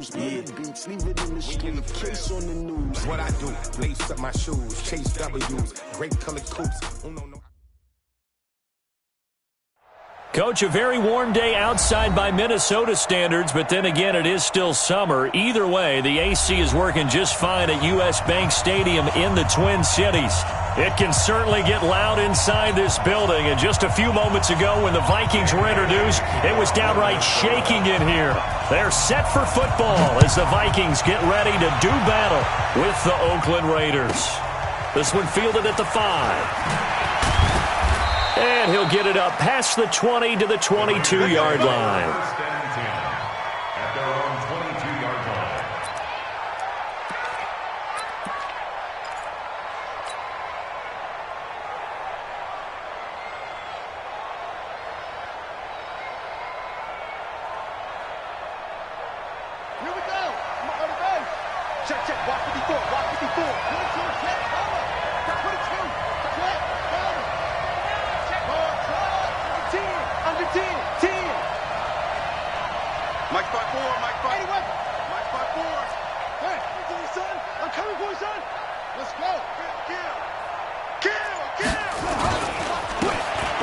Yeah. Beats, leave it in the street, case on the news. What I do, lace up my shoes, chase W's, grape colored coats. Coach, a very warm day outside by Minnesota standards, but then again, it is still summer. Either way, the AC is working just fine at U.S. Bank Stadium in the Twin Cities. It can certainly get loud inside this building, and just a few moments ago when the Vikings were introduced, it was downright shaking in here. They're set for football as the Vikings get ready to do battle with the Oakland Raiders. This one fielded at the 5. And he'll get it up past the 20 to the 22-yard line.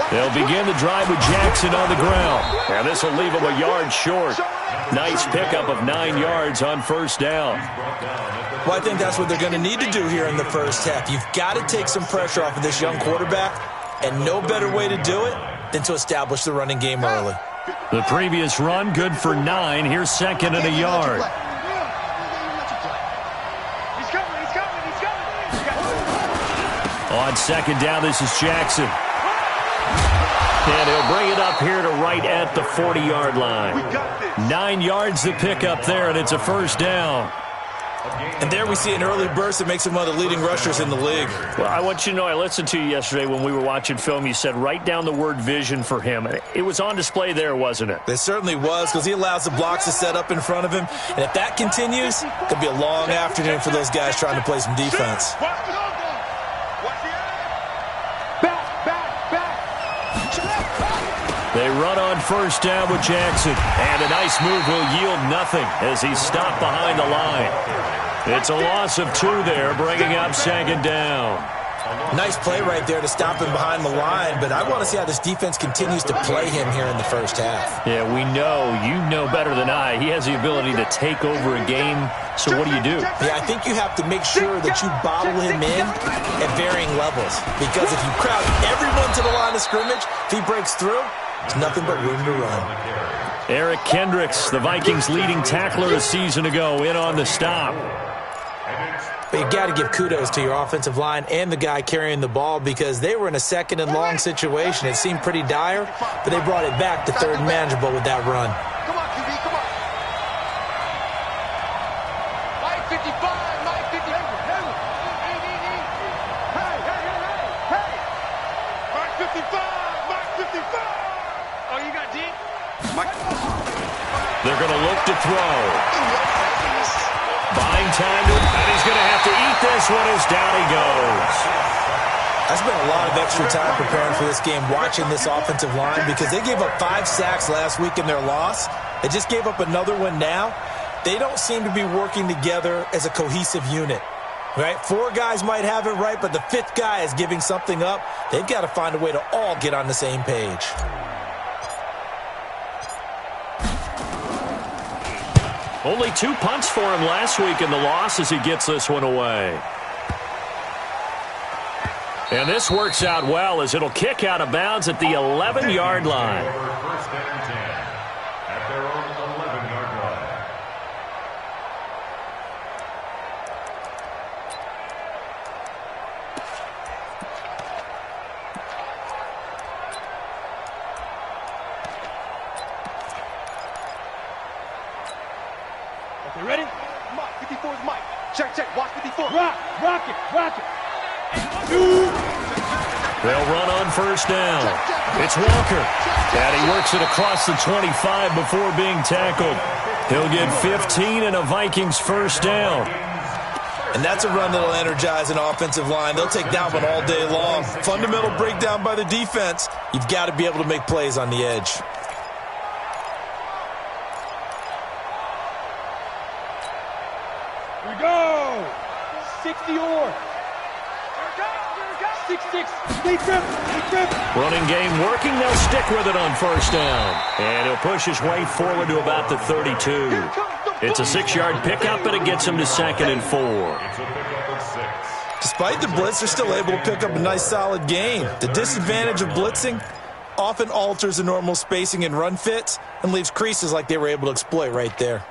They'll begin the drive with Jackson on the ground. And this will leave him a yard short. Nice pickup of 9 yards on first down. Well, I think that's what they're going to need to do here in the first half. You've got to take some pressure off of this young quarterback, and no better way to do it than to establish the running game early. The previous run, good for 9. Here's second and a yard. On second down, this is Jackson. And he'll bring it up here to right at the 40-yard line. 9 yards to pick up there, and it's a first down. And there we see an early burst that makes him one of the leading rushers in the league. Well, I want you to know, I listened to you yesterday when we were watching film. You said write down the word vision for him. It was on display there, wasn't it? It certainly was, because he allows the blocks to set up in front of him. And if that continues, it could be a long afternoon for those guys trying to play some defense. They run on first down with Jackson. And a nice move will yield nothing as he's stopped behind the line. It's a loss of 2 there, bringing up second down. Nice play right there to stop him behind the line, but I want to see how this defense continues to play him here in the first half. Yeah, we know, you know better than I, he has the ability to take over a game, so what do? Yeah, I think you have to make sure that you bottle him in at varying levels, because if you crowd everyone to the line of scrimmage, if he breaks through, there's nothing but room to run. Eric Kendricks, the Vikings' leading tackler a season ago, in on the stop. But you've got to give kudos to your offensive line and the guy carrying the ball, because they were in a second and long situation. It seemed pretty dire, but they brought it back to third and manageable with that run. Come on, QB, come on. Mike 55, Mike 55. Hey. Mike 55, Mike 55. Oh, you got D? They're going to look to throw. Buying time, and he's going to have to eat this one as down he goes. I spent a lot of extra time preparing for this game, watching this offensive line, because they gave up 5 sacks last week in their loss. They just gave up another one now. They don't seem to be working together as a cohesive unit. Right? 4 guys might have it right, but the 5th guy is giving something up. They've got to find a way to all get on the same page. Only 2 punts for him last week in the loss as he gets this one away. And this works out well as it'll kick out of bounds at the 11-yard line. First down and 10 at their own 11-yard line. Okay, ready? Mike, 54 is Mike. Check, watch 54. Rock it. They'll run on first down. It's Walker. And he works it across the 25 before being tackled. He'll get 15 and a Vikings first down. And that's a run that'll energize an offensive line. They'll take that one all day long. Fundamental breakdown by the defense. You've got to be able to make plays on the edge. Here we go. 60 or. 6-6. Running game working. They'll stick with it on first down. And he'll push his way forward to about the 32. It's a 6-yard pickup, and it gets him to 2nd and 4. It's a pickup of 6. Despite the blitz, they're still able to pick up a nice, solid gain. The disadvantage of blitzing often alters the normal spacing and run fits and leaves creases like they were able to exploit right there.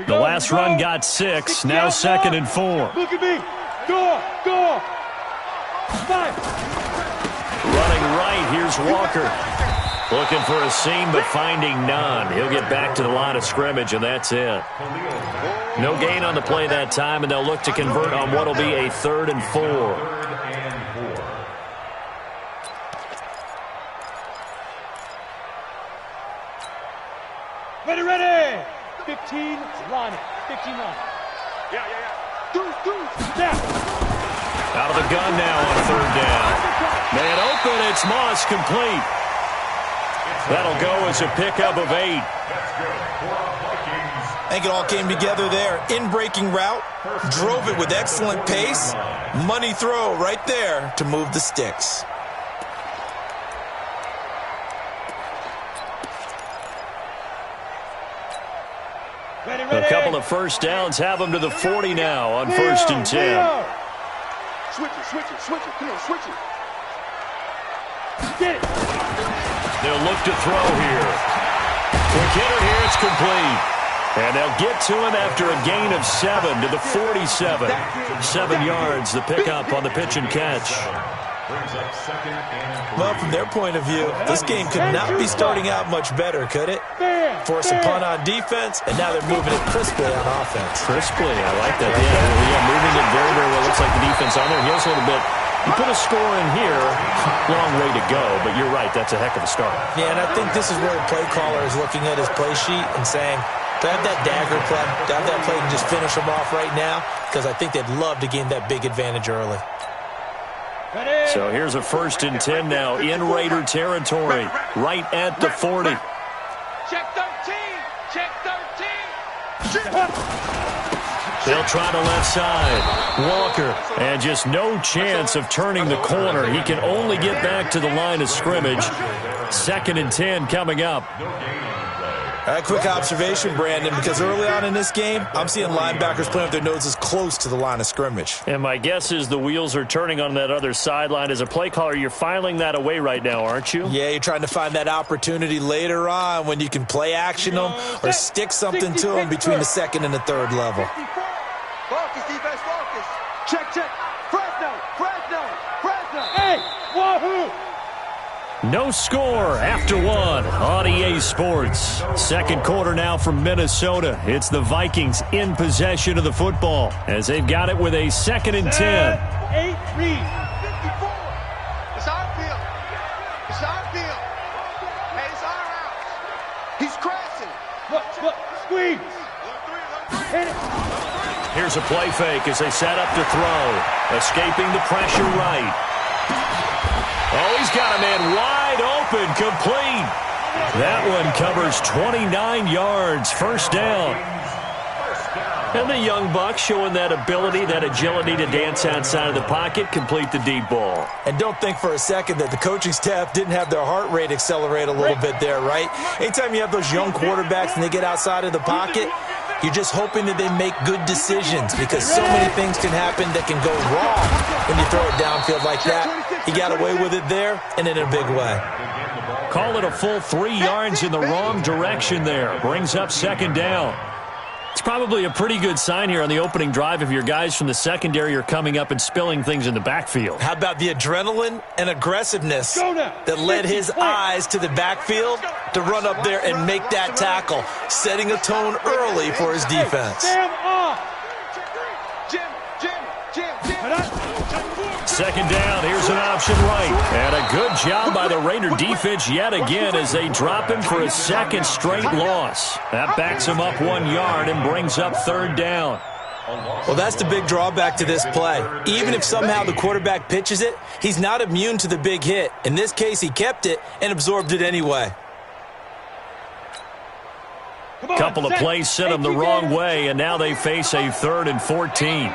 The last run got 6. Now 2nd and 4. Look at me. Go. 5. Running right, here's Walker. Looking for a seam, but finding none. He'll get back to the line of scrimmage, and that's it. No gain on the play that time, and they'll look to convert on what will be a 3rd and 4. 3rd and 4. Ready. 15, line it. 15 line. Yeah. Do. Snap. Out of the gun now on 3rd down. Man open, it's Moss, complete. That'll go as a pickup of 8. That's good for Vikings. I think it all came together there. In-breaking route, drove it with excellent pace. Money throw right there to move the sticks. A couple of first downs have them to the 40 now on 1st and 10. Switch it. Come on, switch it. Get it. They'll look to throw here. Quick hitter here, it's complete. And they'll get to him after a gain of 7 to the 47. 7 yards, the pickup on the pitch and catch. Brings up 2nd and 3. Well, from their point of view, this game could not be starting out much better, could it? Force a punt on defense, and now they're moving it crisply on offense. Crisply, I like that. Yeah, moving it very, very well. Looks like the defense on there. Here's a little bit. You put a score in here, long way to go, but you're right, that's a heck of a start. Yeah, and I think this is where the play caller is looking at his play sheet and saying, do I have that dagger play? Do I have that play and just finish them off right now? Because I think they'd love to gain that big advantage early. So here's a 1st and 10 now in Raider territory, right at the 40. Check 13. They'll try the left side. Walker, and just no chance of turning the corner. He can only get back to the line of scrimmage. 2nd and 10 coming up. A quick observation, Brandon, because early on in this game, I'm seeing linebackers playing with their noses close to the line of scrimmage. And my guess is the wheels are turning on that other sideline. As a play caller, you're filing that away right now, aren't you? Yeah, you're trying to find that opportunity later on when you can play action them or stick something to them between the 2nd and the 3rd level. Focus, defense, focus. Check. Fresno. Hey, wahoo! No score after 1 on EA Sports. 2nd quarter now from Minnesota. It's the Vikings in possession of the football as they've got it with a 2nd and 10. 8 read. 54. It's our field. Hey, it's our house. He's crashing. Look. Squeeze. Hit it. Here's a play fake as they set up to throw. Escaping the pressure right. Oh, he's got a man wide open, complete. That one covers 29 yards, 1st down. And the young buck showing that ability, that agility to dance outside of the pocket, complete the deep ball. And don't think for a second that the coaching staff didn't have their heart rate accelerate a little bit there, right? Anytime you have those young quarterbacks and they get outside of the pocket, you're just hoping that they make good decisions because so many things can happen that can go wrong when you throw it downfield like that. He got away with it there and in a big way. Call it a full 3 yards in the wrong direction there. Brings up 2nd down. It's probably a pretty good sign here on the opening drive if your guys from the secondary are coming up and spilling things in the backfield. How about the adrenaline and aggressiveness that led his eyes to the backfield to run up there and make that tackle, setting a tone early for his defense. Second down, here's an option right. And a good job by the Raider defense yet again as they drop him for a 2nd straight loss. That backs him up 1 yard and brings up 3rd down. Well, that's the big drawback to this play. Even if somehow the quarterback pitches it, he's not immune to the big hit. In this case, he kept it and absorbed it anyway. Couple of plays sent them the wrong way, and now they face a 3rd and 14.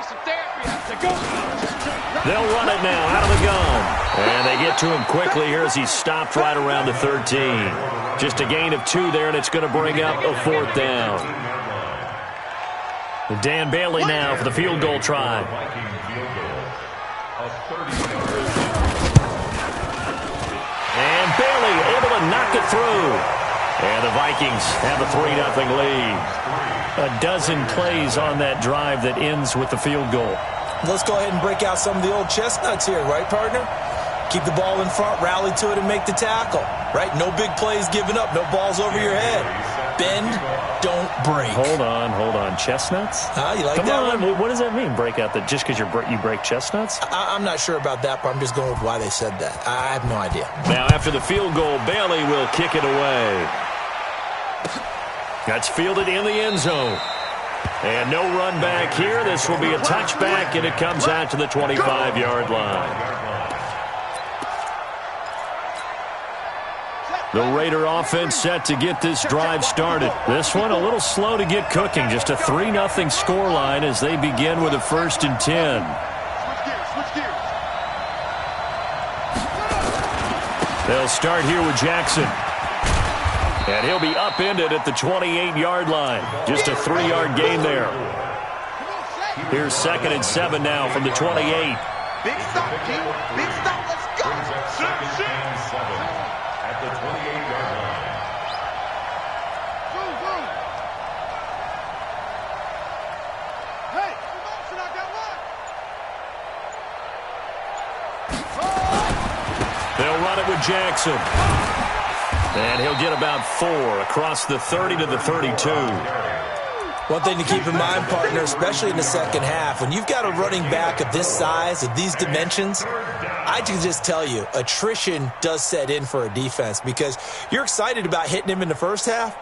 They'll run it now out of the gun. And they get to him quickly here as he's stopped right around the 13. Just a gain of 2 there, and it's going to bring up a 4th down. Dan Bailey now for the field goal try. And Bailey able to knock it through. And the Vikings have a 3-0 lead. A dozen plays on that drive that ends with the field goal. Let's go ahead and break out some of the old chestnuts here, right, partner? Keep the ball in front, rally to it, and make the tackle, right? No big plays given up, no balls over your head. Bend, don't break. Hold on. Chestnuts? You like Come that on. one? What does that mean, break out? That just because you break chestnuts? I'm not sure about that, but I'm just going with why they said that. I have no idea. Now, after the field goal, Bailey will kick it away. That's fielded in the end zone. And no run back here. This will be a touchback, and it comes out to the 25-yard line. The Raider offense set to get this drive started. This one a little slow to get cooking. Just a 3-0 scoreline as they begin with a 1st and 10. They'll start here with Jackson. And he'll be upended at the 28-yard line. Just a 3-yard gain there. Here's 2nd and 7 now from the 28. Big stop, King. Big stop. Let's go. At the 28-yard line. Hey, motion, I got one. They'll run it with Jackson. And he'll get about 4 across the 30 to the 32. One thing to keep in mind, partner, especially in the second half, when you've got a running back of this size, of these dimensions, I can just tell you, attrition does set in for a defense because you're excited about hitting him in the first half.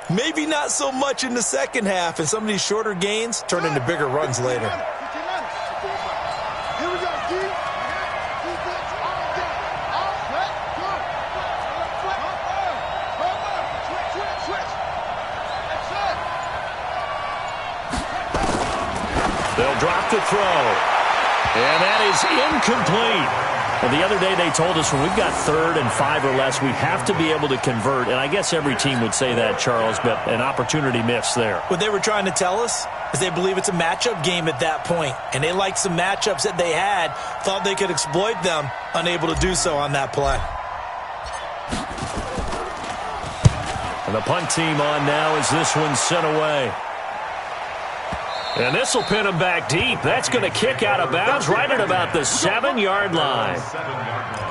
Maybe not so much in the second half, and some of these shorter gains turn into bigger runs later. Here we go, D. They'll drop the throw. And that is incomplete. Well, the other day they told us when we've got 3rd and 5 or less, we have to be able to convert. And I guess every team would say that, Charles, but an opportunity missed there. What they were trying to tell us is they believe it's a matchup game at that point. And they liked some matchups that they had, thought they could exploit them, unable to do so on that play. And the punt team on now as this one's sent away. And this will pin him back deep. That's going to kick out of bounds right at about the 7-yard line.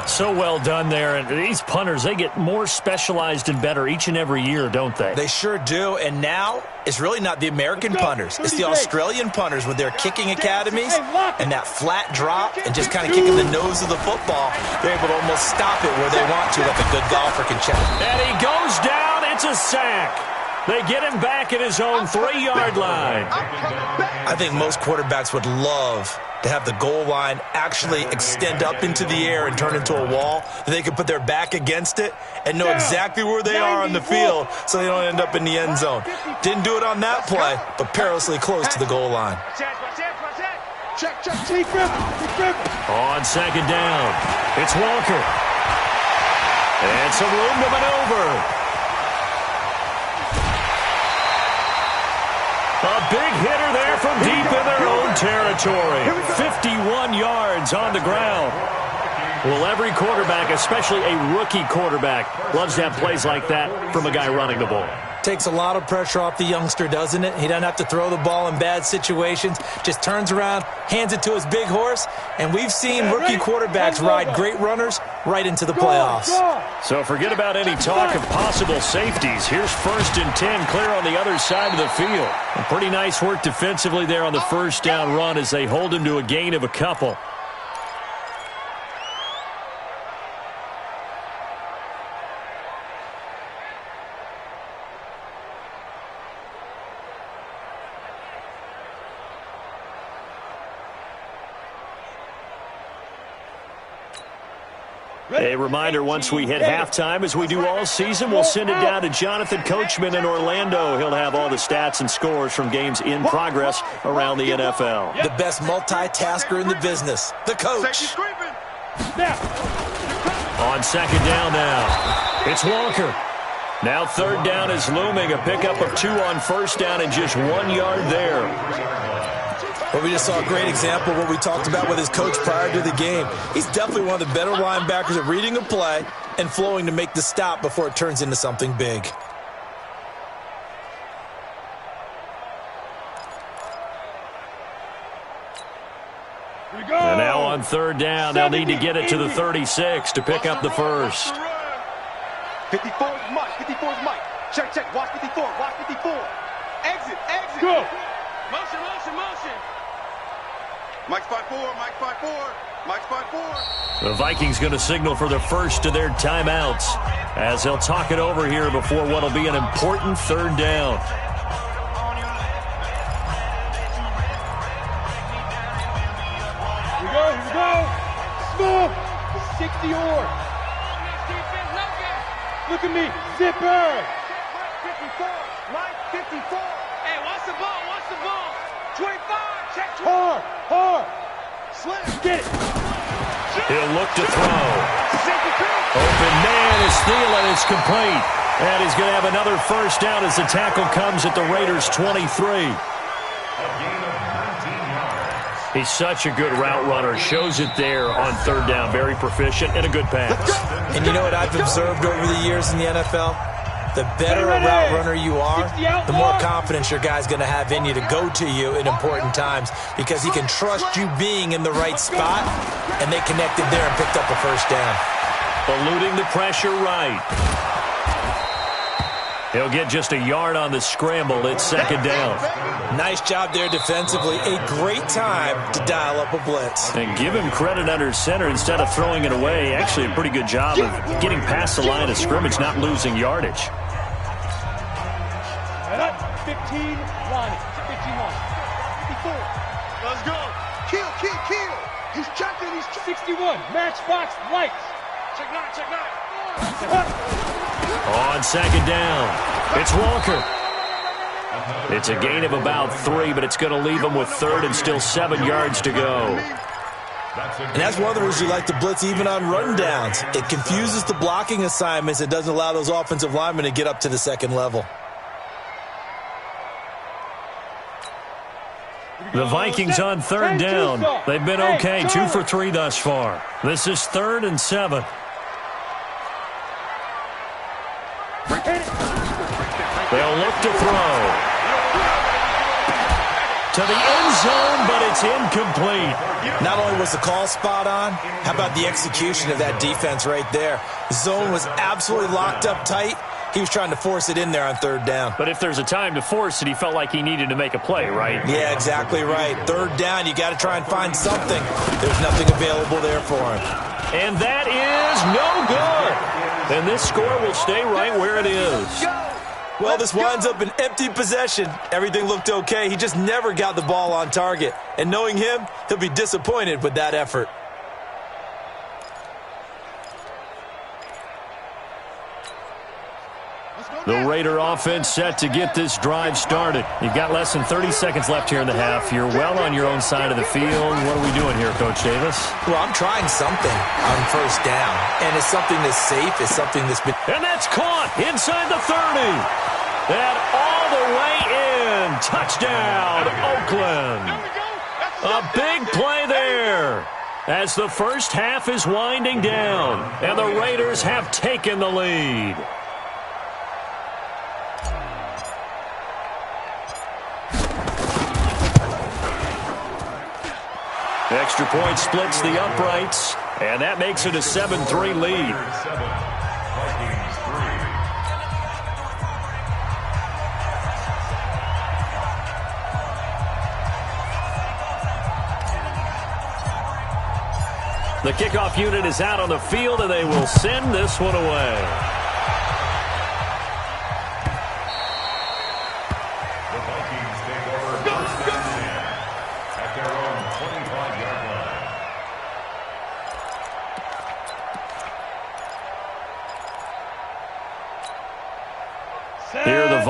So well done there. And these punters, they get more specialized and better each and every year, don't they? They sure do. And now it's really not the American punters. It's the Australian punters with their kicking academies and that flat drop and just kind of kicking the nose of the football. They're able to almost stop it where they want to, like a good golfer can check. And he goes down. It's a sack. They get him back at his own 3-yard line. I think most quarterbacks would love to have the goal line actually extend up into the air and turn into a wall. They could put their back against it and know exactly where they are on the field so they don't end up in the end zone. Didn't do it on that play, but perilously close to the goal line. Check, T. Griffin. On 2nd down, it's Walker. And some room to maneuver. A big hitter there from deep in their own territory. 51 yards on the ground. Well, every quarterback, especially a rookie quarterback, loves to have plays like that from a guy running the ball. Takes a lot of pressure off the youngster, doesn't it? He doesn't have to throw the ball in bad situations. Just turns around, hands it to his big horse. And we've seen rookie quarterbacks ride great runners right into the playoffs. So forget about any talk of possible safeties. Here's 1st and 10 clear on the other side of the field. And pretty nice work defensively there on the first down run as they hold him to a gain of a couple. A reminder, once we hit halftime, as we do all season, we'll send it down to Jonathan Coachman in Orlando. He'll have all the stats and scores from games in progress around the NFL. The best multitasker in the business, the coach. On second down now, it's Walker. Now third down is looming, a pickup of 2 on first down and just 1 yard there. Well, we just saw a great example of what we talked about with his coach prior to the game. He's definitely one of the better linebackers at reading a play and flowing to make the stop before it turns into something big. And now on third down, they'll need to get it to the 36 to pick up the first. 54 is Mike. 54 is Mike. Check, check. Watch 54. Watch 54. Exit, exit. Go. Motion, motion, motion. Mike's 5-4. Mike's 5-4. Mike's 5-4. The Vikings going to signal for the first of their timeouts as they'll talk it over here before what will be an important third down. Here we go. Smooth. 60 or. Look at me. Zipper. Mike 54. Mike 54. Hey, watch the ball. Watch the ball. 25. Check 20. Hard. Slam. Get it. He'll look to throw. Open man is Thielen. It's complete. And he's going to have another first down as the tackle comes at the Raiders' 23. He's such a good route runner. Shows it there on third down. Very proficient and a good pass. And you know what I've observed over the years in the NFL? The better a route runner you are, the more confidence your guy's going to have in you to go to you in important times because he can trust you being in the right spot, and they connected there and picked up a first down. Eluding the pressure right. He'll get just a yard on the scramble. It's second down. Nice job there defensively. A great time to dial up a blitz. And give him credit under center instead of throwing it away. Actually, a pretty good job of getting past the line of scrimmage, not losing yardage. 15 line. 15 line. 54. Let's go. Kill, kill, kill. He's checking. He's 61. Matchbox lights. check 9, check 9. On second down, it's Walker. It's a gain of about 3, but it's going to leave him with third and still 7 yards to go. And that's one of the reasons you like to blitz even on rundowns. It confuses the blocking assignments. It doesn't allow those offensive linemen to get up to the second level. The Vikings on third down. They've been okay, 2 for 3 thus far. This is 3rd and 7. They'll look to throw. To the end zone, but it's incomplete. Not only was the call spot on, how about the execution of that defense right there? The zone was absolutely locked up tight. He was trying to force it in there on third down. But if there's a time to force it, he felt like he needed to make a play, right? Yeah, exactly right. Third down, you got to try and find something. There's nothing available there for him. And that is no good. And this score will stay right where it is. Well, this winds up an empty possession. Everything looked okay. He just never got the ball on target. And knowing him, he'll be disappointed with that effort. The Raider offense set to get this drive started. You've got less than 30 seconds left here in the half. You're well on your own side of the field. What are we doing here, Coach Davis? Well, I'm trying something on first down. And it's something that's safe. It's something that's been... And that's caught inside the 30. And all the way in. Touchdown, Oakland. A big play there as the first half is winding down. And the Raiders have taken the lead. Extra point splits the uprights, and that makes it a 7-3 lead. The kickoff unit is out on the field, and they will send this one away.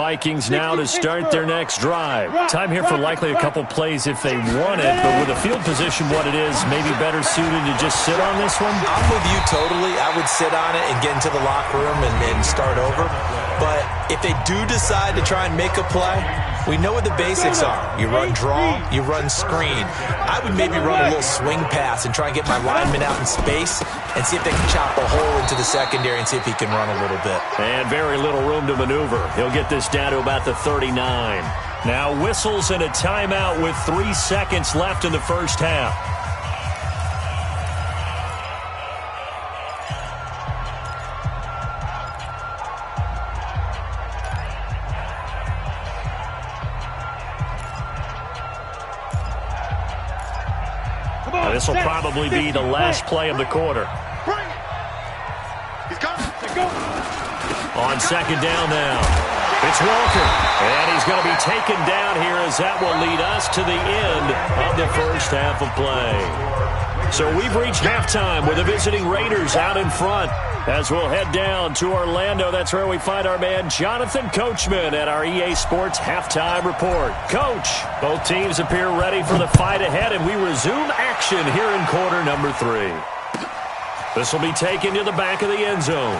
Vikings now to start their next drive. Time here for likely a couple plays if they want it, but with the field position what it is, maybe better suited to just sit on this one? I'm with you totally. I would sit on it and get into the locker room and start over. But if they do decide to try and make a play, we know what the basics are. You run draw, you run screen. I would maybe run a little swing pass and try and get my lineman out in space and see if they can chop a hole into the secondary and see if he can run a little bit. And very little room to maneuver. He'll get this down to about the 39. Now whistles and a timeout with 3 seconds left in the first half. This will probably be the last play of the quarter. On second down now, it's Walker. And he's going to be taken down here as that will lead us to the end of the first half of play. So we've reached halftime with the visiting Raiders out in front. As we'll head down to Orlando, that's where we find our man Jonathan Coachman at our EA Sports Halftime Report. Coach, both teams appear ready for the fight ahead, and we resume action here in quarter number 3. This will be taken to the back of the end zone.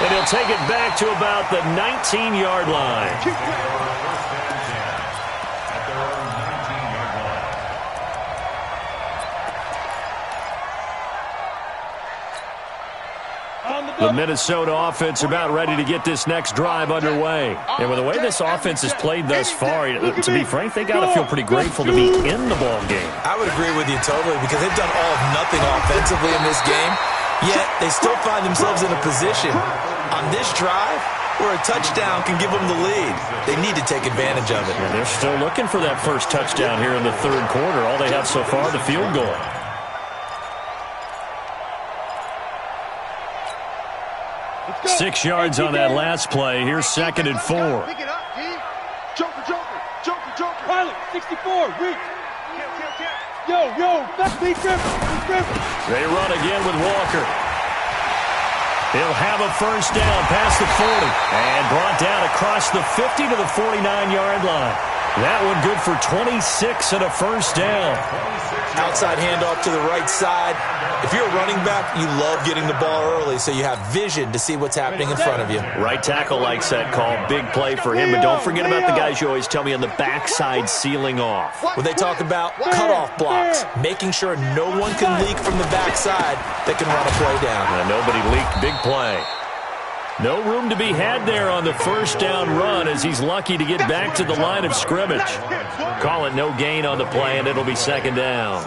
And he'll take it back to about the 19-yard line. The Minnesota offense about ready to get this next drive underway. And with the way this offense has played thus far, to be frank, they got to feel pretty grateful to be in the ball game. I would agree with you totally because they've done all of nothing offensively in this game, yet they still find themselves in a position on this drive where a touchdown can give them the lead. They need to take advantage of it. And they're still looking for that first touchdown here in the third quarter. All they have so far, the field goal. Six yards on that last play. Here's second and 4. Pick it up, G. Joker. Pilot, 64, reach. Yo, that's Lee Griffin. They run again with Walker. He'll have a first down past the 40 and brought down across the 50 to the 49-yard line. That one good for 26 and a first down. Outside handoff to the right side. If you're a running back, you love getting the ball early so you have vision to see what's happening in front of you. Right tackle likes that call. Big play for him, but don't forget about the guys you always tell me on the backside sealing off. When they talk about cutoff blocks, making sure no one can leak from the backside that can run a play down. Nobody leaked. Big play. No room to be had there on the first down run as he's lucky to get back to the line of scrimmage. Call it no gain on the play, and it'll be second down.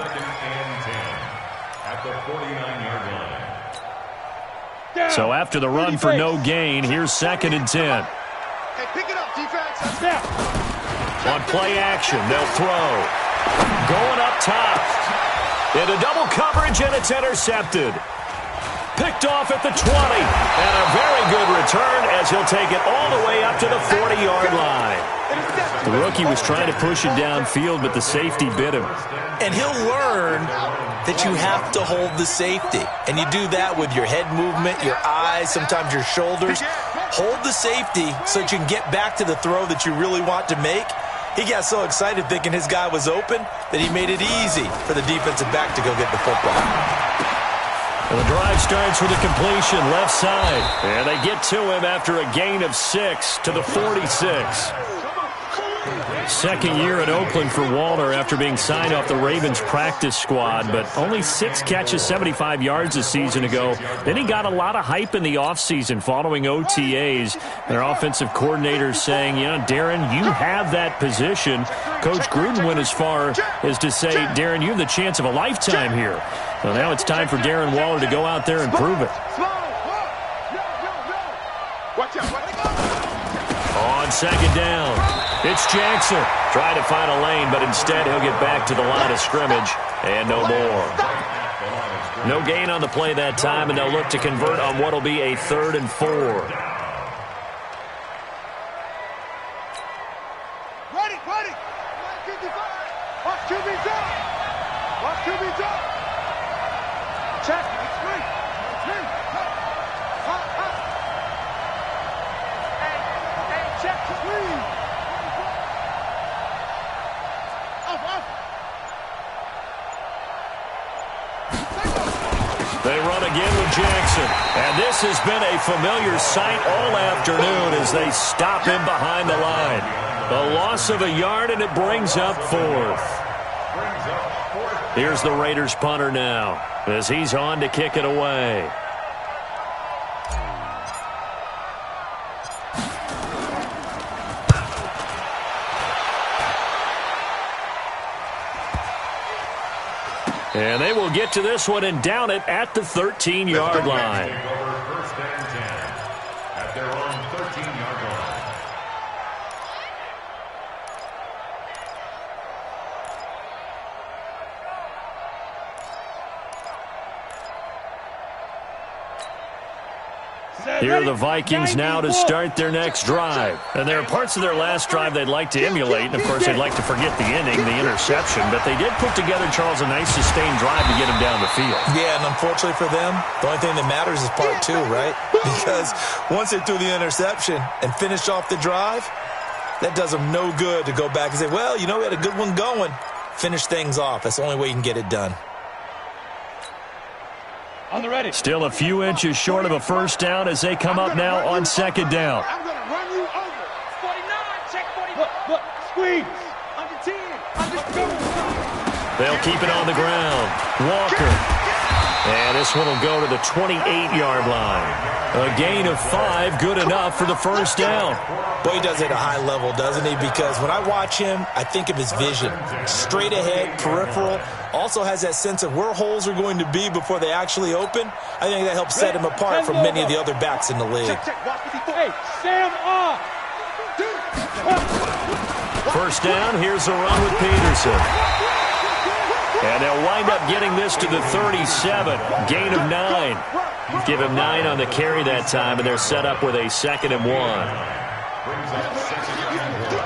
So after the run for no gain, here's second and 10. Hey, pick it up, defense. Snap. On play action, they'll throw. Going up top. Into double coverage, and it's intercepted. Picked off at the 20. And a very good return as he'll take it all the way up to the 40-yard line. The rookie was trying to push it downfield, but the safety bit him. And he'll learn that you have to hold the safety. And you do that with your head movement, your eyes, sometimes your shoulders. Hold the safety so that you can get back to the throw that you really want to make. He got so excited thinking his guy was open that he made it easy for the defensive back to go get the football. Well, the drive starts with a completion left side. And they get to him after a gain of 6 to the 46. Second year in Oakland for Walter after being signed off the Ravens practice squad, but only 6 catches, 75 yards a season ago. Then he got a lot of hype in the offseason following OTAs. Their offensive coordinator saying, Darren, you have that position. Coach Gruden went as far as to say, Darren, you have the chance of a lifetime here. So now it's time for Darren Waller to go out there and prove it. On second down, it's Jackson. Trying to find a lane, but instead he'll get back to the line of scrimmage and no more. No gain on the play that time, and they'll look to convert on what will be a 3rd and 4. Ready. 55. Watch QB drop. Check. They run again with Jackson. And this has been a familiar sight all afternoon as they stop him behind the line. A loss of a yard, and it brings up fourth. Here's the Raiders punter now as he's on to kick it away. And they will get to this one and down it at the 13-yard line. First and 10 at their own 13-yard line. Here are the Vikings now to start their next drive. And there are parts of their last drive they'd like to emulate. And, of course, they'd like to forget the ending, the interception. But they did put together, Charles, a nice sustained drive to get him down the field. Yeah, and unfortunately for them, the only thing that matters is part two, right? Because once they threw the interception and finished off the drive, that does them no good to go back and say, well, you know, we had a good one going. Finish things off. That's the only way you can get it done. On the ready. Still a few inches short of a first down as they come up now on second down. I'm going to run you over. 49, check 49. Look, squeeze. Under 10, under 2. They'll keep it on the ground. Walker. And this one will go to the 28-yard line. A gain of 5, good enough for the first down. Boy, he does it at a high level, doesn't he? Because when I watch him, I think of his vision. Straight ahead, peripheral. Also has that sense of where holes are going to be before they actually open. I think that helps set him apart from many of the other backs in the league. Hey, Sam off. First down, here's a run with Peterson. And they'll wind up getting this to the 37. Gain of 9. Give him 9 on the carry that time, and they're set up with a 2nd and 1. Brings up 2nd and 1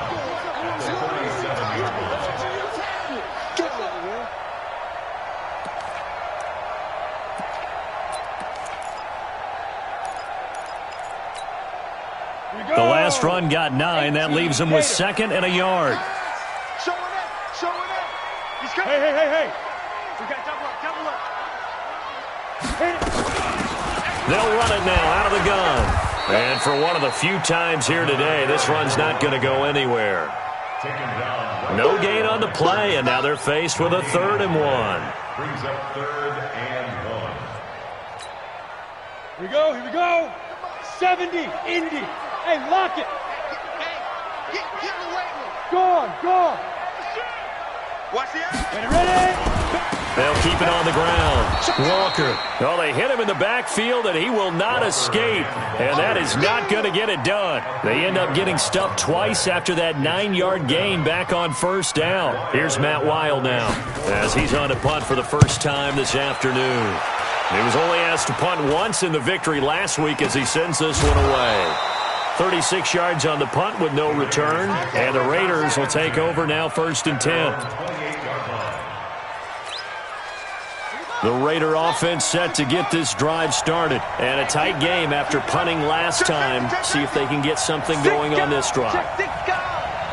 at the 37-yard line. The last run got 9. That leaves them with 2nd and a yard. Showing up, showing up. He's coming. Hey. We got double up. They'll run it now out of the gun. And for one of the few times here today, this run's not going to go anywhere. No gain on the play, and now they're faced with a 3rd and 1. Brings up 3rd and 1. Here we go. 70, Indy. Hey, lock it. Hey, get in the weight room. Go on. Watch the action. Ready? They'll keep it on the ground. Walker. Well, they hit him in the backfield, and he will not escape. And that is not going to get it done. They end up getting stuffed twice after that 9-yard gain back on first down. Here's Matt Weil now as he's on to punt for the first time this afternoon. He was only asked to punt once in the victory last week as he sends this one away. 36 yards on the punt with no return. And the Raiders will take over now 1st and 10. The Raider offense set to get this drive started. And a tight game after punting last time. See if they can get something going on this drive.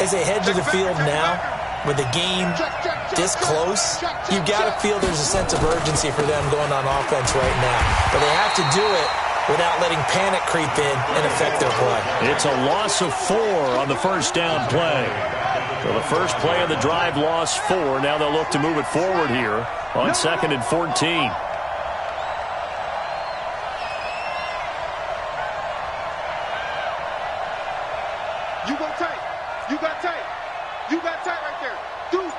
As they head to the field now, with the game this close, you've got to feel there's a sense of urgency for them going on offense right now. But they have to do it without letting panic creep in and affect their play. It's a loss of 4 on the first down play. So the first play of the drive lost 4. Now they'll look to move it forward here on 2nd and 14. You got tight right there. Deuce.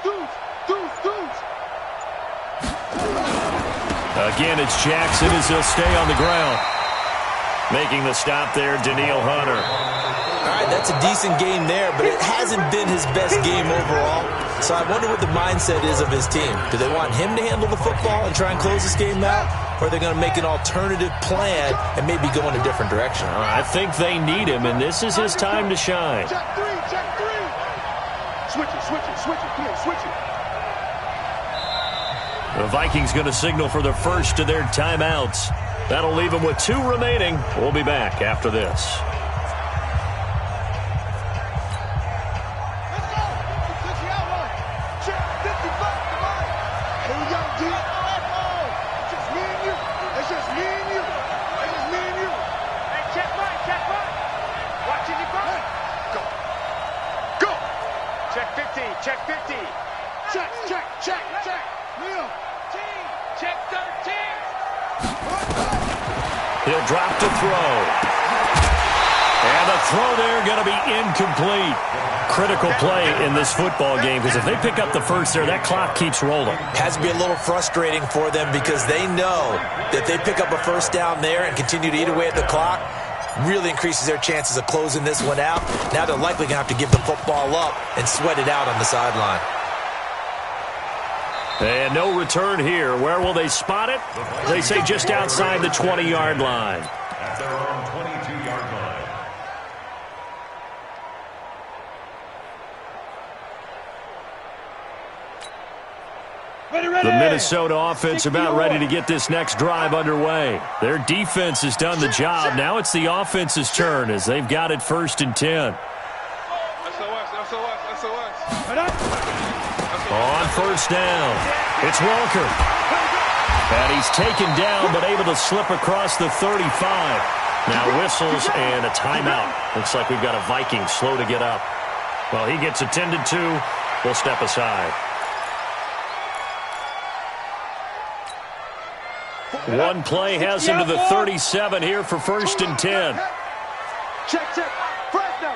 Again, it's Jackson as he'll stay on the ground. Making the stop there, Danielle Hunter. All right, that's a decent game there, but it hasn't been his best game overall. So I wonder what the mindset is of his team. Do they want him to handle the football and try and close this game out? Or are they going to make an alternative plan and maybe go in a different direction? I think they need him, and this is his time to shine. Check three. Switch it. Come on, switch it. The Vikings going to signal for the first of their timeouts. That'll leave them with 2 remaining. We'll be back after this. Check 13. He'll drop to throw. And the throw there going to be incomplete. Critical play in this football game, because if they pick up the first there, that clock keeps rolling. Has to be a little frustrating for them because they know that they pick up a first down there and continue to eat away at the clock, really increases their chances of closing this one out. Now they're likely going to have to give the football up and sweat it out on the sideline. And no return here. Where will they spot it? They say just outside the 20-yard line. At their own 22-yard line. The Minnesota offense about ready to get this next drive underway. Their defense has done the job. Now it's the offense's turn as they've got it 1st and 10. On first down, it's Walker. And he's taken down but able to slip across the 35. Now whistles and a timeout. Looks like we've got a Viking slow to get up. Well, he gets attended to. We'll step aside. One play has him to the 37 here for 1st and 10. Check. Fresno.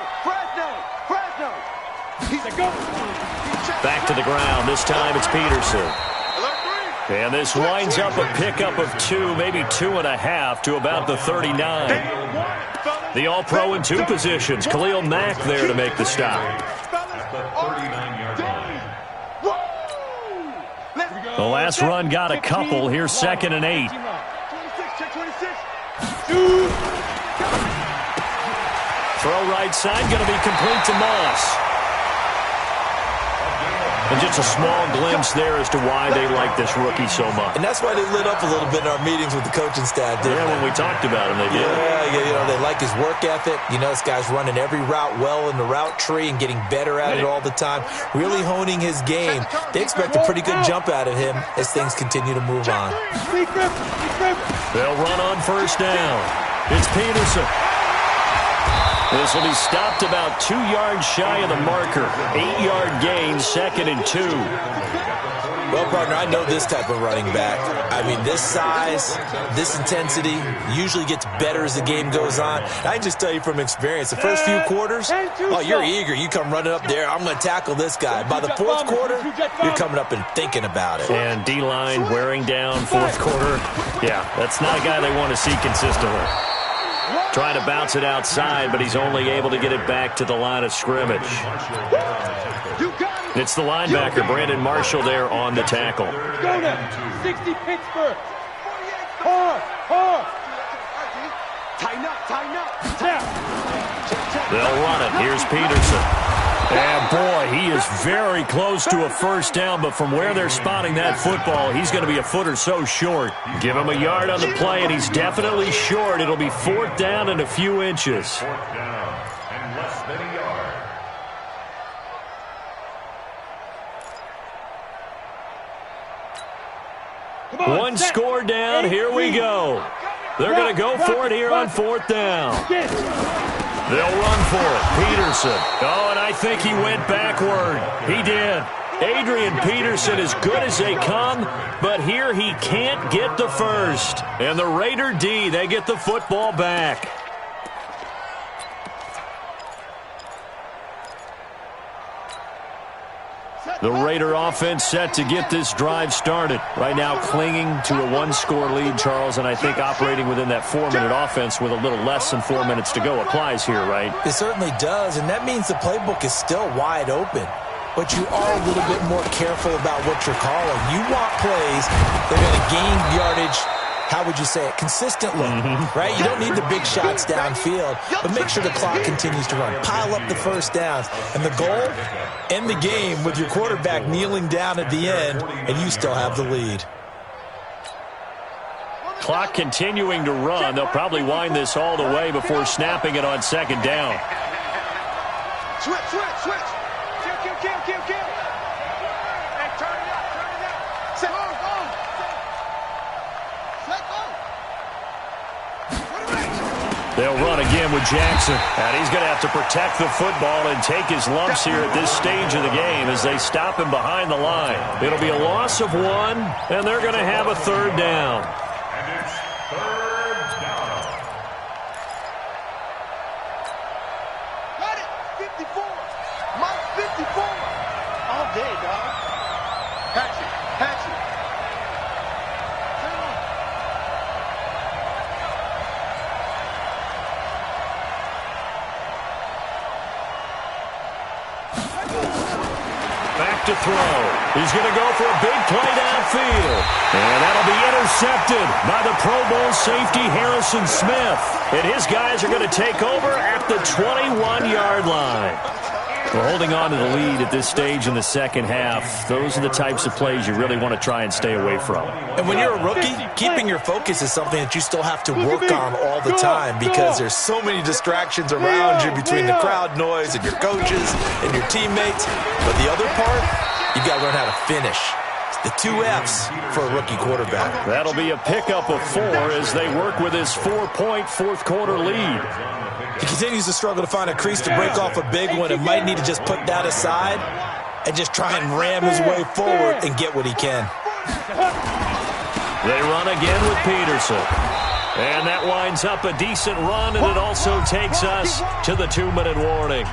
He's a go. Back to the ground. This time it's Peterson. And this winds up a pickup of 2, maybe 2.5 to about the 39. The All-Pro in 2 positions. Khalil Mack there to make the stop. At the 39-yard line. The last run got a couple. Here's 2nd and 8. 26, check 26. Throw right side, going to be complete to Moss. And just a small glimpse there as to why they like this rookie so much. And that's why they lit up a little bit in our meetings with the coaching staff, didn't they? When we talked about him, they did. Yeah, they like his work ethic. This guy's running every route well in the route tree and getting better at it all the time, really honing his game. They expect a pretty good jump out of him as things continue to move on. They'll run on first down. It's Peterson. This will be stopped about 2 yards shy of the marker. 8-yard gain, 2nd and 2. Well, partner, I know this type of running back. I mean, this size, this intensity usually gets better as the game goes on. I can just tell you from experience, the first few quarters, you're eager. You come running up there, I'm going to tackle this guy. By the 4th quarter, you're coming up and thinking about it. And D-line wearing down 4th quarter. Yeah, that's not a guy they want to see consistently. Trying to bounce it outside, but he's only able to get it back to the line of scrimmage. It's the linebacker, Brandon Marshall, there on the tackle. Go now. 60 Pittsburgh. Hard. Tighten up. They'll run it. Here's Peterson. And, boy, he is very close to a first down, but from where they're spotting that football, he's going to be a foot or so short. Give him a yard on the play, and he's definitely short. It'll be 4th down and a few inches. 4th down and less than a yard. One score down. Here we go. They're going to go for it here on 4th down. They'll run for it. Peterson. Oh, and I think he went backward. He did. Adrian Peterson as good as they come, but here he can't get the first. And the Raider D, they get the football back. The Raider offense set to get this drive started. Right now clinging to a 1-score lead, Charles, and I think operating within that 4-minute offense with a little less than 4 minutes to go applies here, right? It certainly does, and that means the playbook is still wide open. But you are a little bit more careful about what you're calling. You want plays that are going to gain yardage, how would you say it, consistently, right? You don't need the big shots downfield, but make sure the clock continues to run. Pile up the first downs. And the goal, end the game with your quarterback kneeling down at the end, and you still have the lead. Clock continuing to run. They'll probably wind this all the way before snapping it on 2nd down. Switch. Kill. Hey, turn it up. Set go. They'll run again with Jackson. And he's going to have to protect the football and take his lumps here at this stage of the game as they stop him behind the line. It'll be a loss of 1, and they're going to have a 3rd down. And it's 3rd down. Got it. 54. Mike 54. All day, dog. Hatchet. Back to throw. He's going to go for a big play downfield. And that'll be intercepted by the Pro Bowl safety Harrison Smith. And his guys are going to take over at the 21-yard line. We're holding on to the lead at this stage in the second half. Those are the types of plays you really want to try and stay away from. And when you're a rookie, keeping your focus is something that you still have to work on all the time because there's so many distractions around you between the crowd noise and your coaches and your teammates. But the other part, you've got to learn how to finish. It's the 2 F's for a rookie quarterback. That'll be a pickup of 4 as they work with his 4-point fourth-quarter lead. He continues to struggle to find a crease to break off a big one and might need to just put that aside and just try and ram his way forward and get what he can. They run again with Peterson. And that winds up a decent run, and it also takes us to the 2-minute warning.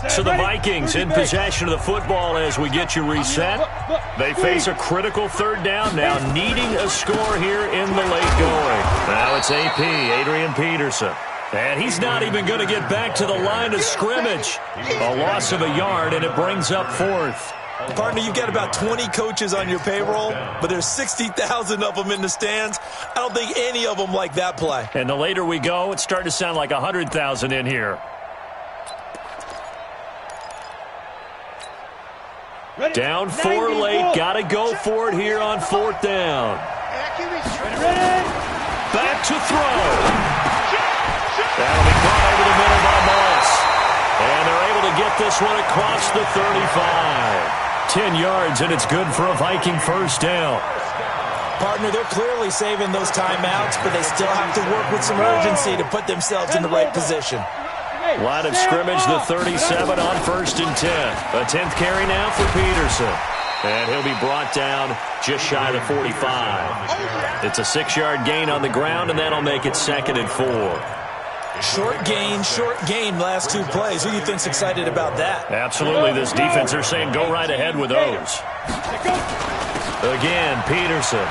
So the Vikings in possession of the football as we get you reset. They face a critical 3rd down now, needing a score here in the late going. Now it's AP, Adrian Peterson. And he's not even going to get back to the line of scrimmage. A loss of a yard, and it brings up 4th. Partner, you've got about 20 coaches on your payroll, but there's 60,000 of them in the stands. I don't think any of them like that play. And the later we go, it's starting to sound like 100,000 in here. Down 4 late. Got to go for it here on 4th down. Back to throw. That'll be caught over the middle by Moss. And they're able to get this one across the 35. 10 yards, and it's good for a Viking 1st down. Partner, they're clearly saving those timeouts, but they still have to work with some urgency to put themselves in the right position. Line of scrimmage, the 37 on 1st and 10. A 10th carry now for Peterson. And he'll be brought down just shy of the 45. It's a 6-yard gain on the ground, and that'll make it 2nd and 4. Short gain, last 2 plays. Who do you think's excited about that? Absolutely. This defense, they're saying go right ahead with those. Again, Peterson.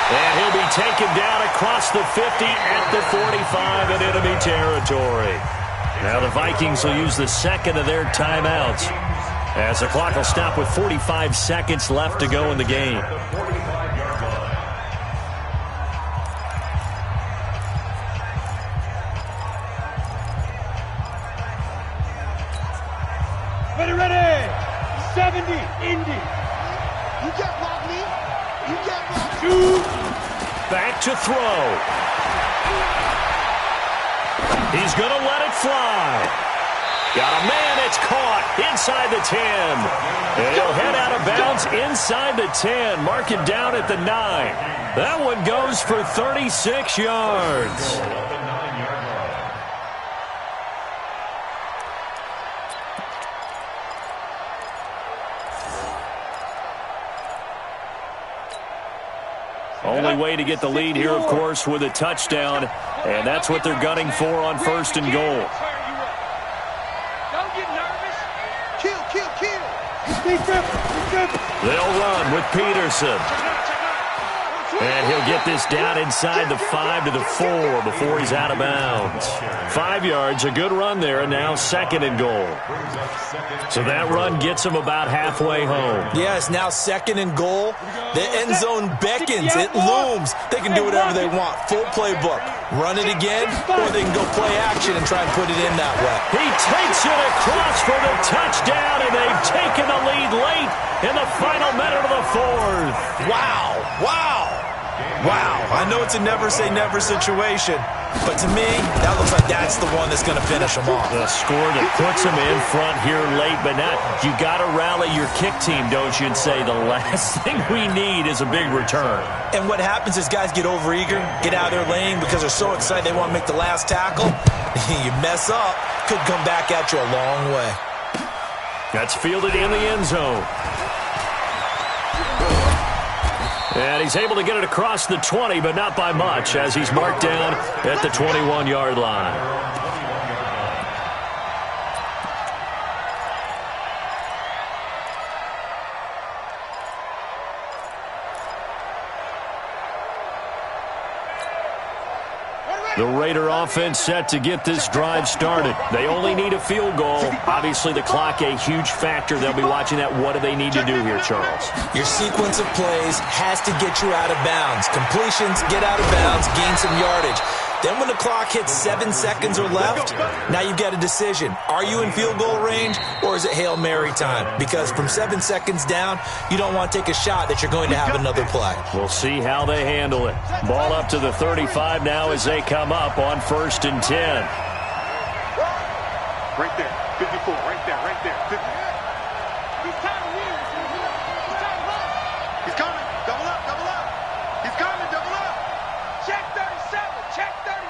And he'll be taken down across the 50 at the 45 in enemy territory. Now the Vikings will use the 2nd of their timeouts as the clock will stop with 45 seconds left to go in the game. Ready. 70, Indy. You can't block me. You can't block me. Back to throw. He's going to let it fly. Got a man, it's caught inside the 10. And he'll head out of bounds inside the 10. Mark it down at the 9. That one goes for 36 yards. Only way to get the lead here, of course, with a touchdown. And that's what they're gunning for on 1st and goal. Don't get nervous. Kill. They'll run with Peterson. And he'll get this down inside the 5 to the 4 before he's out of bounds. 5 yards, a good run there, and now 2nd and goal. So that run gets him about halfway home. Yes, now 2nd and goal. The end zone beckons. It looms. They can do whatever they want. Full playbook. Run it again, or they can go play action and try and put it in that way. He takes it across for the touchdown, and they've taken the lead late in the final minute of the 4th. Wow. Wow, I know it's a never-say-never situation, but to me, that looks like that's the one that's going to finish them off. The score that puts them in front here late, but not. You got to rally your kick team, don't you, and say the last thing we need is a big return. And what happens is guys get overeager, get out of their lane because they're so excited they want to make the last tackle. You mess up, could come back at you a long way. That's fielded in the end zone. And he's able to get it across the 20, but not by much, as he's marked down at the 21-yard line. The Raider offense set to get this drive started. They only need a field goal. Obviously, the clock a huge factor. They'll be watching that. What do they need to do here, Charles? Your sequence of plays has to get you out of bounds. Completions, get out of bounds, gain some yardage. Then when the clock hits 7 seconds or left, now you've got a decision. Are you in field goal range, or is it Hail Mary time? Because from 7 seconds down, you don't want to take a shot that you're going to have another play. We'll see how they handle it. Ball up to the 35 now as they come up on 1st and 10. Right there. 54. Right there. Right there. 50. He's coming. Double up. Double up. He's coming. Double up. Check 37. Check 37.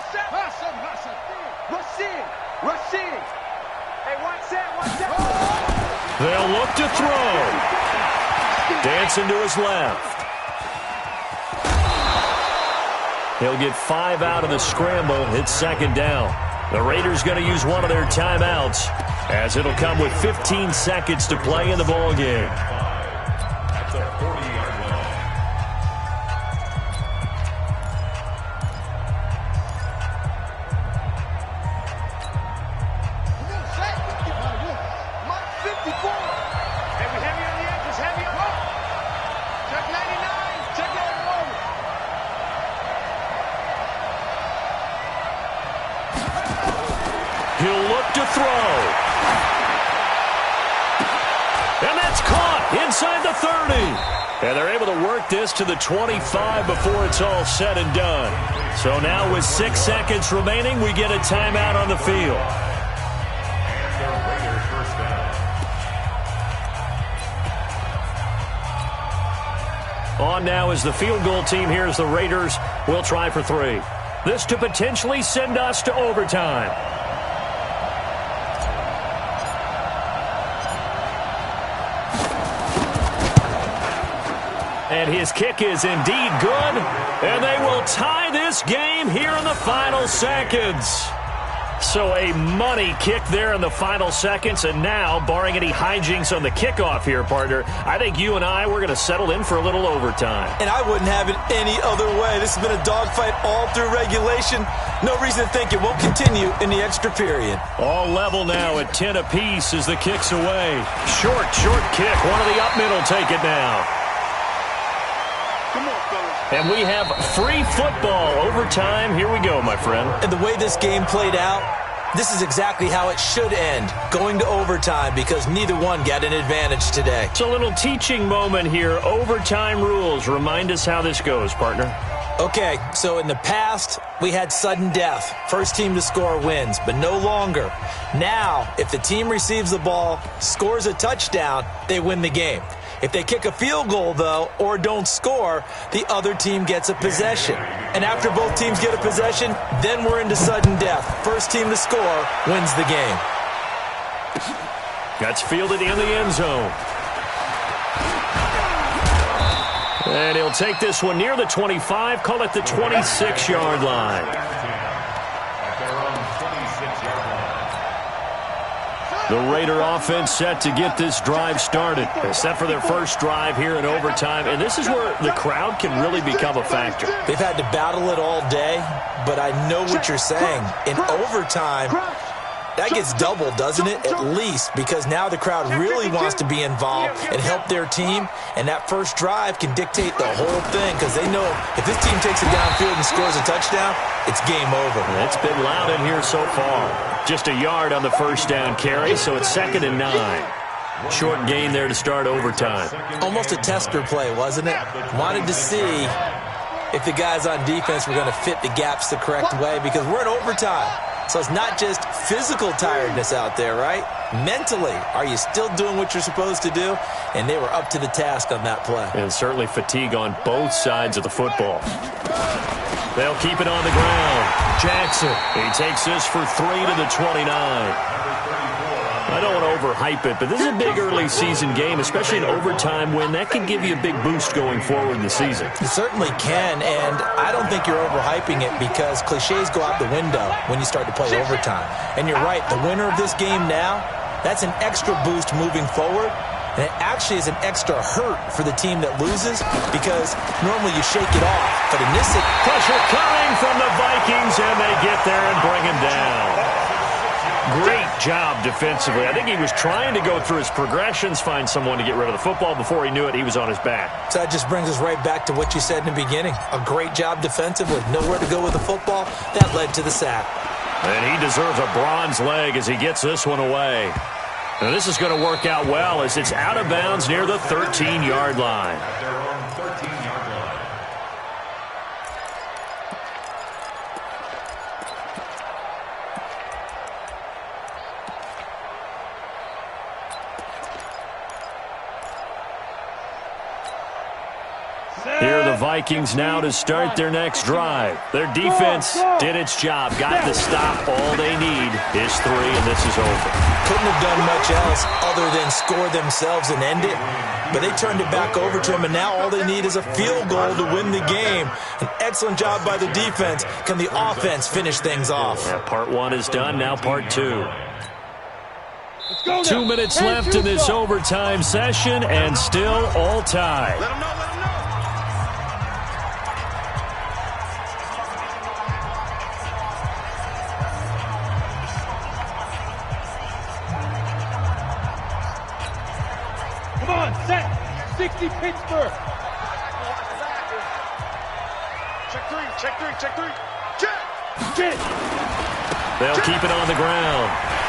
Rush in. Hey, watch that. They'll look to throw. Dancing to his left. He'll get 5 out of the scramble. It's 2nd down. The Raiders going to use one of their timeouts, as it'll come with 15 seconds to play in the ball game. At the 40-yard line. Mark 54. Heavy on the edges. Heavy on the Check 99. Check 91. He'll look to throw. And that's caught inside the 30. And they're able to work this to the 25 before it's all said and done. So now with 6 seconds remaining, we get a timeout on the field. And the Raiders first down. On now is the field goal team. Here's the Raiders. We'll try for 3. This to potentially send us to overtime. And his kick is indeed good. And they will tie this game here in the final seconds. So a money kick there in the final seconds. And now, barring any hijinks on the kickoff here, partner, I think you and I, we're going to settle in for a little overtime. And I wouldn't have it any other way. This has been a dogfight all through regulation. No reason to think it won't continue in the extra period. All level now at 10 apiece as the kick's away. Short kick. One of the up mid will take it now. Come on, fellas. And we have free football overtime. Here we go, my friend. And the way this game played out, this is exactly how it should end, going to overtime, because neither one got an advantage today. It's a little teaching moment here. Overtime rules. Remind us how this goes, partner. Okay, so in the past, we had sudden death. First team to score wins, but no longer. Now, if the team receives the ball, scores a touchdown, they win the game. If they kick a field goal, though, or don't score, the other team gets a possession. And after both teams get a possession, then we're into sudden death. First team to score wins the game. That's fielded in the end zone. And he'll take this one near the 25, call it the 26-yard line. At their own 26-yard line. The Raider offense set to get this drive started. They're set for their first drive here in overtime, and this is where the crowd can really become a factor. They've had to battle it all day, but I know what you're saying. In overtime, that gets doubled, doesn't it? At least, because now the crowd really wants to be involved and help their team, and that first drive can dictate the whole thing, because they know if this team takes it downfield and scores a touchdown, it's game over. It's been loud in here so far. Just a yard on the first down carry, so it's 2nd and 9. Short gain there to start overtime. Almost a tester play, wasn't it? Wanted to see if the guys on defense were going to fit the gaps the correct way, because we're in overtime. So it's not just physical tiredness out there, right? Mentally, are you still doing what you're supposed to do? And they were up to the task on that play. And certainly fatigue on both sides of the football. They'll keep it on the ground. Jackson, he takes this for 3 to the 29. I don't want to overhype it, but this is a big early season game, especially an overtime win. That can give you a big boost going forward in the season. It certainly can, and I don't think you're overhyping it because cliches go out the window when you start to play overtime. And you're right, the winner of this game now, that's an extra boost moving forward, and it actually is an extra hurt for the team that loses because normally you shake it off. But in this pressure coming from the Vikings, and they get there and bring him down. Great job defensively. I think he was trying to go through his progressions, find someone to get rid of the football. Before he knew it, he was on his back. So that just brings us right back to what you said in the beginning. A great job defensively. Nowhere to go with the football. That led to the sack. And he deserves a bronze leg as he gets this one away. Now this is going to work out well as it's out of bounds near the 13-yard line. Here are the Vikings now to start their next drive. Their defense did its job, got the stop. All they need is 3, and this is over. Couldn't have done much else other than score themselves and end it. But they turned it back over to him, and now all they need is a field goal to win the game. An excellent job by the defense. Can the offense finish things off? Yeah, part 1 is done, now part 2. 2 minutes left in this overtime session, and still all tied. Let him know, let him know. Come on, set. 60 Pittsburgh. Check 3, check 3, check 3. Check. Get. They'll keep it on the ground.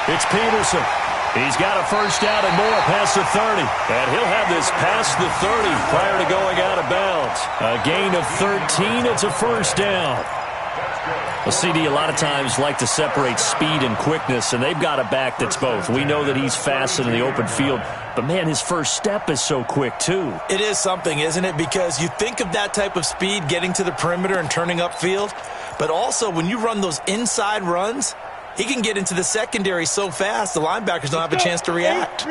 It's Peterson. He's got a first down and more past the 30. And he'll have this past the 30 prior to going out of bounds. A gain of 13. It's a first down. Well, CD, a lot of times like to separate speed and quickness, and they've got a back that's both. We know that he's fast in the open field, but, man, his first step is so quick, too. It is something, isn't it? Because you think of that type of speed getting to the perimeter and turning upfield, but also when you run those inside runs, he can get into the secondary so fast the linebackers don't have a chance to react.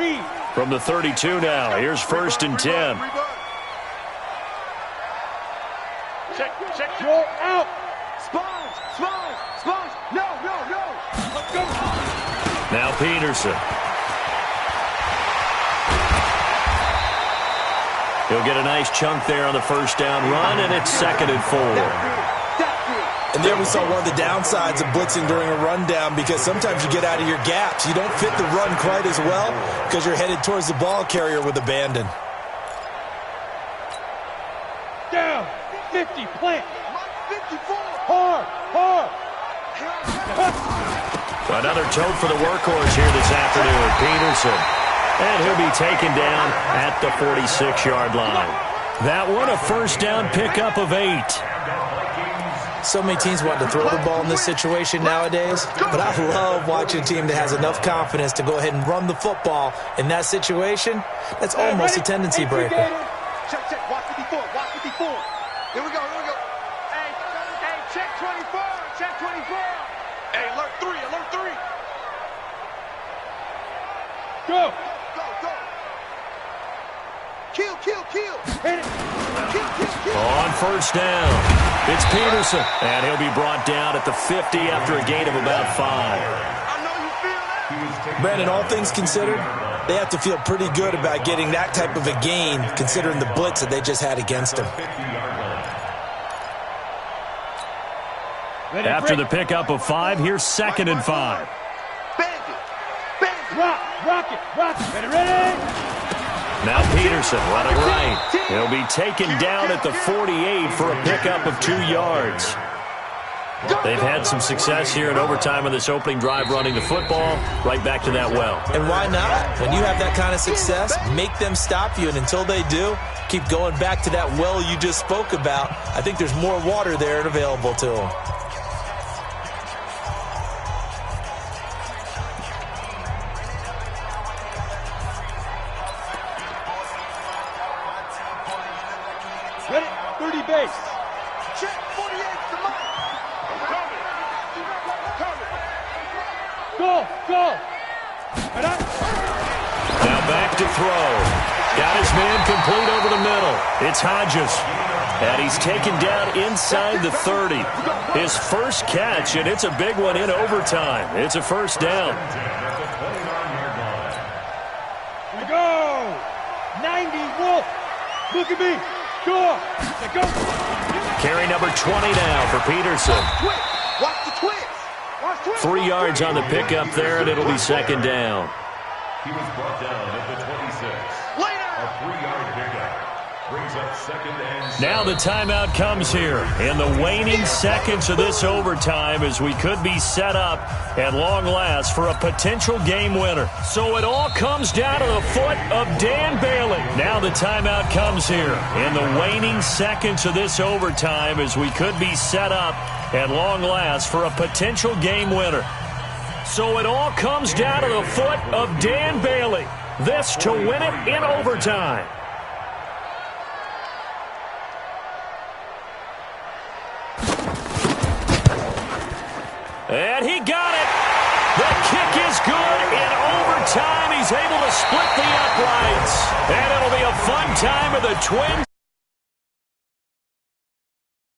From the 32 now, here's 1st and 10. Check, check. You're out. Spines, spines, spines. No, no, no. Let's go. Now Peterson. He'll get a nice chunk there on the first down run, and it's 2nd and 4. And there we saw one of the downsides of blitzing during a rundown because sometimes you get out of your gaps. You don't fit the run quite as well because you're headed towards the ball carrier with abandon. Down. 50, plant. 54. Hard, hard. Another tote for the workhorse here this afternoon, Peterson. And he'll be taken down at the 46-yard line. That one, a first down pickup of 8. So many teams want to throw the ball in this situation nowadays, but I love watching a team that has enough confidence to go ahead and run the football in that situation. That's almost a tendency breaker. Check, check. Watch 54, watch 54. Here we go, here we go. Hey, hey, check 24, check 24. Hey, alert 3, alert 3. Go. Go, go. Kill, kill, kill. Hit it. Kill, kill, kill. On first down, it's Peterson, and he'll be brought down at the 50 after a gain of about 5. I know you feel that. Brandon, all things considered, they have to feel pretty good about getting that type of a gain considering the blitz that they just had against them. Ready, After break. the pickup of 5, here's 2nd and 5. Bandit, bandit. Rock, rocket, rocket. Ready, ready. Now Peterson running right. He'll be taken down at the 48 for a pickup of 2 yards. They've had some success here in overtime in this opening drive running the football. Right back to that well. And why not? When you have that kind of success, make them stop you. And until they do, keep going back to that well you just spoke about. I think there's more water there and available to them. Ready? 30 base. Check 48, come on. Go, go. Now back to throw. Got his man complete over the middle. It's Hodges. And he's taken down inside the 30. His first catch, and it's a big one in overtime. It's a first down. Here we go. 90, Wolf. Look at me. Go. Go. Carry number 20 now for Peterson. Watch the twist. 3 yards on the pickup there, and it'll be second down. He was brought down at the 26. A 3-yard pickup. Brings up second and 7. Now the timeout comes here in the waning seconds of this overtime as we could be set up at long last for a potential game winner. So it all comes down to the foot of Dan Bailey. Now the timeout comes here in the waning seconds of this overtime as we could be set up at long last for a potential game winner. So it all comes down to the foot of Dan Bailey. This to win it in overtime. And he got it. The kick is good in overtime. He's able to split the uprights. And it'll be a fun time of the Twins.